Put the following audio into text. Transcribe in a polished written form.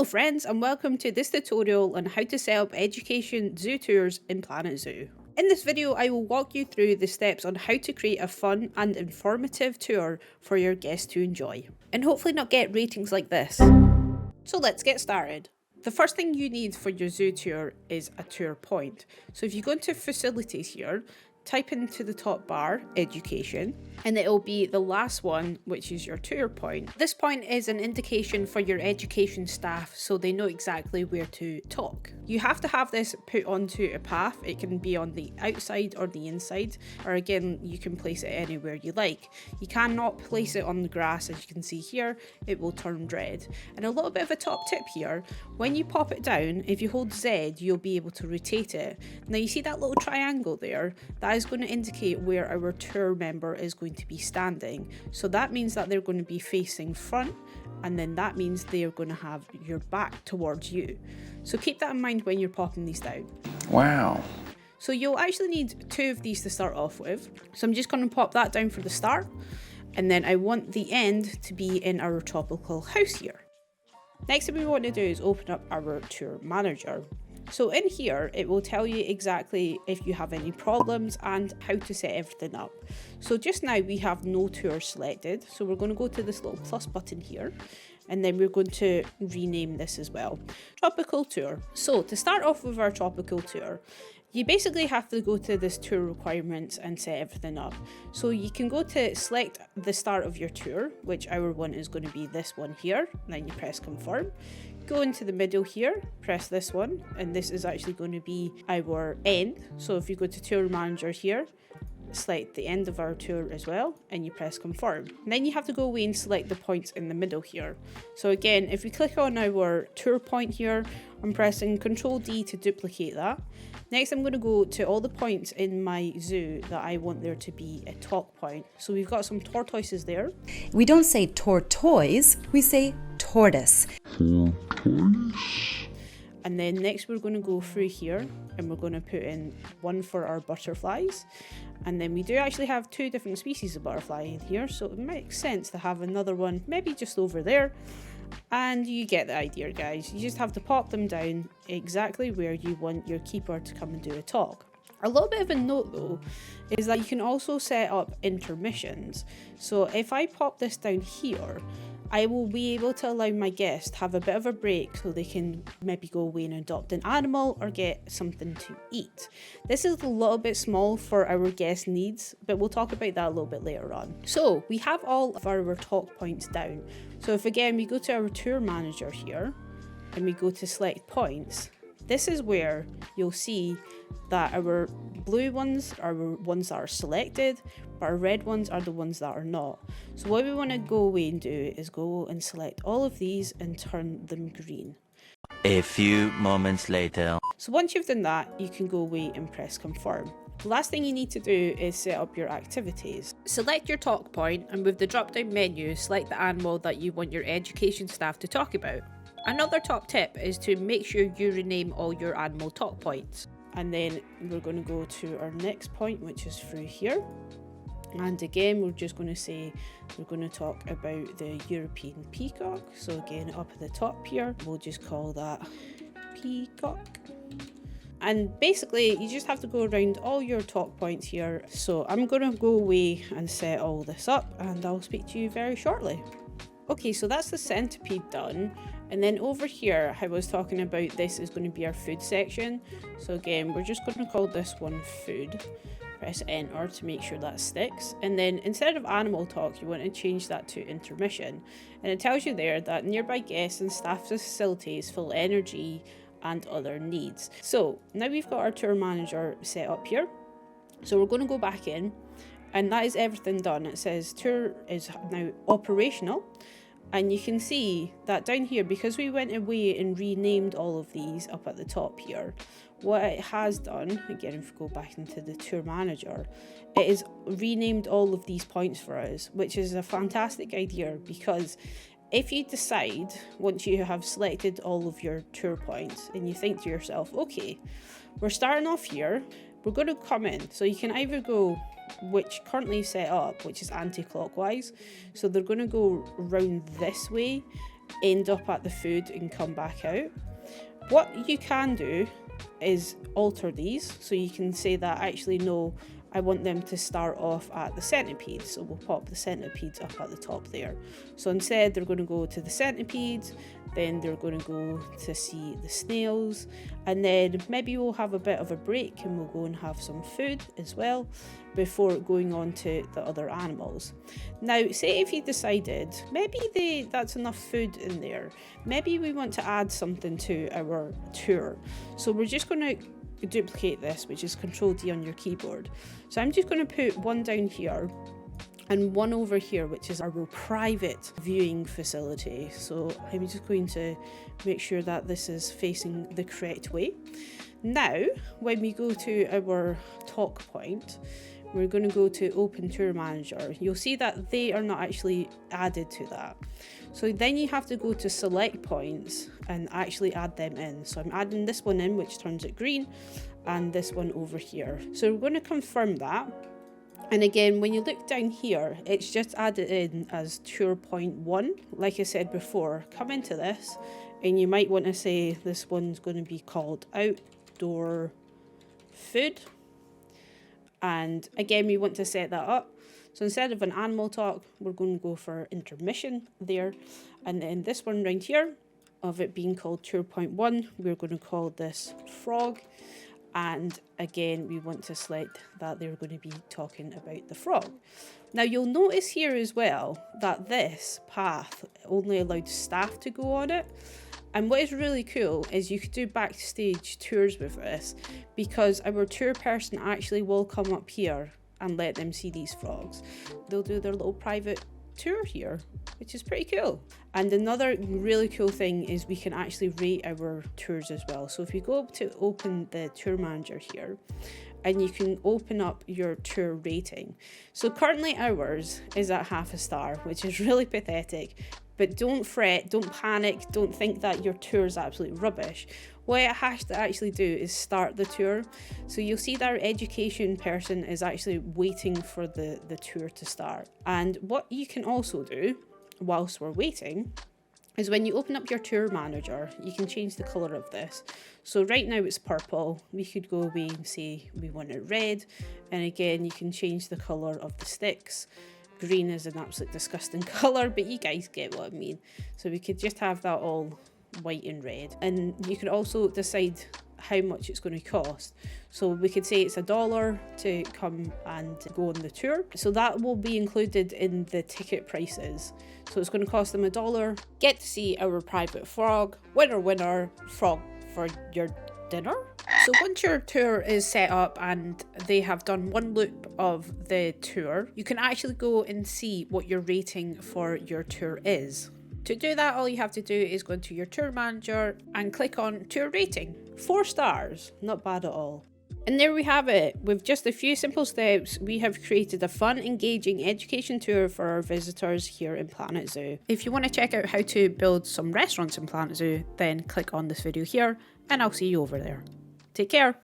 Hello friends, and welcome to this tutorial on how to set up education zoo tours in Planet Zoo. In this video I will walk you through the steps on how to create a fun and informative tour for your guests to enjoy, and hopefully not get ratings like this. So let's get started. The first thing you need for your zoo tour is a tour point. So if you go into facilities here, type into the top bar, education, and it'll be the last one, which is your tour point. This point is an indication for your education staff so they know exactly where to talk. You have to have this put onto a path. It can be on the outside or the inside, or again, you can place it anywhere you like. You cannot place it on the grass, as you can see here, it will turn red. And a little bit of a top tip here, when you pop it down, if you hold Z, you'll be able to rotate it. Now you see that little triangle there? That is going to indicate where our tour member is going to be standing. So that means that they're going to be facing front, and then that means they're going to have your back towards you. So keep that in mind when you're popping these down. Wow. So you'll actually need 2 of these to start off with. So I'm just going to pop that down for the start, and then I want the end to be in our tropical house here. Next thing we want to do is open up our tour manager. So in here, it will tell you exactly if you have any problems and how to set everything up. So just now we have no tour selected. So we're going to go to this little plus button here, and then we're going to rename this as well. Tropical tour. So to start off with our tropical tour, you basically have to go to this tour requirements and set everything up. So you can go to select the start of your tour, which our one is going to be this one here, and then you press confirm. Go into the middle here, press this one, and this is actually going to be our end. So if you go to tour manager here, select the end of our tour as well, and you press confirm. And then you have to go away and select the points in the middle here. So again, if we click on our tour point here, I'm pressing Ctrl D to duplicate that. Next, I'm going to go to all the points in my zoo that I want there to be a talk point. So we've got some tortoises there. We don't say tortoise, we say tortoise. And then next we're going to go through here and we're going to put in one for our butterflies. And then we do actually have 2 different species of butterfly in here, so it makes sense to have another one maybe just over there. And you get the idea, guys. You just have to pop them down exactly where you want your keeper to come and do a talk. A little bit of a note though is that you can also set up intermissions. So if I pop this down here, I will be able to allow my guests to have a bit of a break so they can maybe go away and adopt an animal or get something to eat. This is a little bit small for our guest needs, but we'll talk about that a little bit later on. So we have all of our talk points down. So if again we go to our tour manager here and we go to select points, this is where you'll see that our blue ones are ones that are selected, but our red ones are the ones that are not. So what we want to go away and do is go and select all of these and turn them green. A few moments later. So once you've done that, you can go away and press confirm. The last thing you need to do is set up your activities. Select your talk point, and with the drop down menu, select the animal that you want your education staff to talk about. Another top tip is to make sure you rename all your animal talk points. And then we're going to go to our next point, which is through here. And again, we're just going to say we're going to talk about the European peacock. So again, up at the top here, we'll just call that peacock. And basically, you just have to go around all your talk points here. So I'm going to go away and set all this up, and I'll speak to you very shortly. Okay, so that's the centipede done. And then over here, I was talking about this is going to be our food section. So again, we're just going to call this one food. Press enter to make sure that sticks. And then instead of animal talk, you want to change that to intermission. And it tells you there that nearby guests and staff facilities fill energy and other needs. So now we've got our tour manager set up here. So we're going to go back in, and that is everything done. It says tour is now operational. And you can see that down here, because we went away and renamed all of these up at the top here, what it has done, again if we go back into the tour manager, it has renamed all of these points for us, which is a fantastic idea, because if you decide, once you have selected all of your tour points, and you think to yourself, okay, we're starting off here, we're going to come in, so you can either go which currently set up, which is anti-clockwise, so they're going to go round this way, end up at the food and come back out. What you can do is alter these, so you can say that actually no, I want them to start off at the centipede, so we'll pop the centipedes up at the top there. So instead they're going to go to the centipedes, then they're going to go to see the snails, and then maybe we'll have a bit of a break and we'll go and have some food as well before going on to the other animals. Now say if you decided maybe that's enough food in there, maybe we want to add something to our tour, so we're just going to duplicate this, which is Control D on your keyboard. So I'm just going to put one down here and one over here, which is our private viewing facility. So I'm just going to make sure that this is facing the correct way. Now when we go to our talk point, we're going to go to Open Tour Manager. You'll see that they are not actually added to that. So then you have to go to Select Points and actually add them in. So I'm adding this one in, which turns it green, and this one over here. So we're going to confirm that. And again, when you look down here, it's just added in as Tour Point 1. Like I said before, come into this, and you might want to say this one's going to be called Outdoor Food. And again, we want to set that up. So instead of an animal talk, we're going to go for intermission there. And then this one right here, of it being called Tour Point 1, we're going to call this Frog. And again, we want to select that they're going to be talking about the frog. Now you'll notice here as well that this path only allowed staff to go on it. And what is really cool is you could do backstage tours with this, because our tour person actually will come up here and let them see these frogs. They'll do their little private tour here, which is pretty cool. And another really cool thing is we can actually rate our tours as well. So if you go up to open the tour manager here, and you can open up your tour rating. So currently ours is at 0.5 star, which is really pathetic. But don't fret, don't panic, don't think that your tour is absolutely rubbish. What it has to actually do is start the tour. So you'll see that our education person is actually waiting for the tour to start. And what you can also do whilst we're waiting is when you open up your tour manager, you can change the colour of this. So right now it's purple. We could go away and say we want it red. And again, you can change the colour of the sticks. Green is an absolute disgusting colour, but you guys get what I mean. So we could just have that all white and red. And you could also decide how much it's going to cost. So we could say it's $1 to come and go on the tour. So that will be included in the ticket prices. So it's going to cost them $1. Get to see our private frog. Winner, winner, frog for your dinner. So once your tour is set up and they have done one loop of the tour, you can actually go and see what your rating for your tour is. To do that, all you have to do is go into your tour manager and click on tour rating. 4 stars, not bad at all. And there we have it. With just a few simple steps, we have created a fun, engaging education tour for our visitors here in Planet Zoo. If you want to check out how to build some restaurants in Planet Zoo, then click on this video here, and I'll see you over there. Take care.